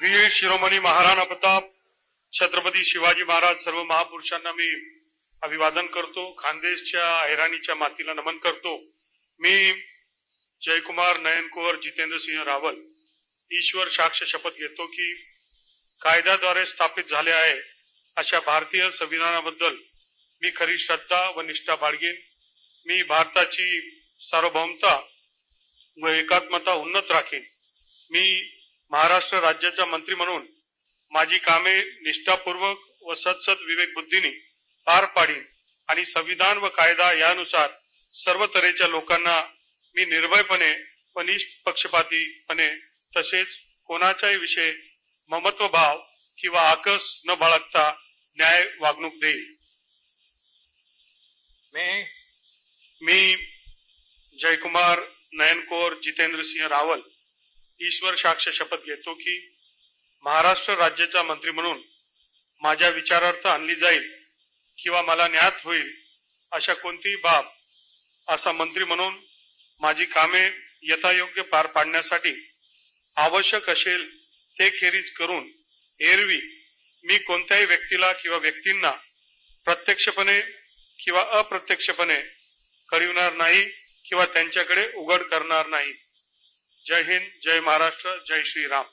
वीर शिरोमणी महाराणा प्रताप छत्रपती शिवाजी महाराज सर्व महापुरुषांना मी अभिवादन करतो। खानदेशच्या हैराणीच्या मातीला नमन करतो। मी जयकुमार नयनकुवर जितेंद्र सिंह रावल ईश्वर साक्ष शपथ घेतो की कायद्याद्वारे स्थापित झाले आहे अशा भारतीय संविधानाबद्दल मी खरी श्रद्धा व निष्ठा बाळगेन। मी भारताची सार्वभौमता व एकात्मता उन्नत राखीन। मी महाराष्ट्र राज्याचा मंत्री म्हणून माझी कामे निष्ठापूर्वक व सत्सद विवेक बुद्धीने पार पाडीन आणि संविधान व कायदा यानुसार सर्व तऱ्हेच्या लोकांना मी निर्भयपणे व निष्पक्षपातीपणे तसेच कोणाचाही विषय ममत्व भाव किंवा आकस न बाळगता न्याय वागणूक देईल। मी जयकुमार नयनकुवर जितेंद्र सिंह रावल ईश्वर साक्ष शपथ घेतो की महाराष्ट्र राज्याचा मंत्री म्हणून माझ्या विचारार्थ आणली जाईल किंवा मला ज्ञात होईल अशा कोणतीही बाब असा मंत्री म्हणून माझी कामे यथायोग्य पार पाडण्यासाठी आवश्यक असेल ते खेरीज करून एरवी मी कोणत्याही व्यक्तीला किंवा व्यक्तींना प्रत्यक्षपणे किंवा अप्रत्यक्षपणे कळविणार नाही किंवा त्यांच्याकडे उघड करणार नाही। जय हिंद, जय महाराष्ट्र, जय श्रीराम।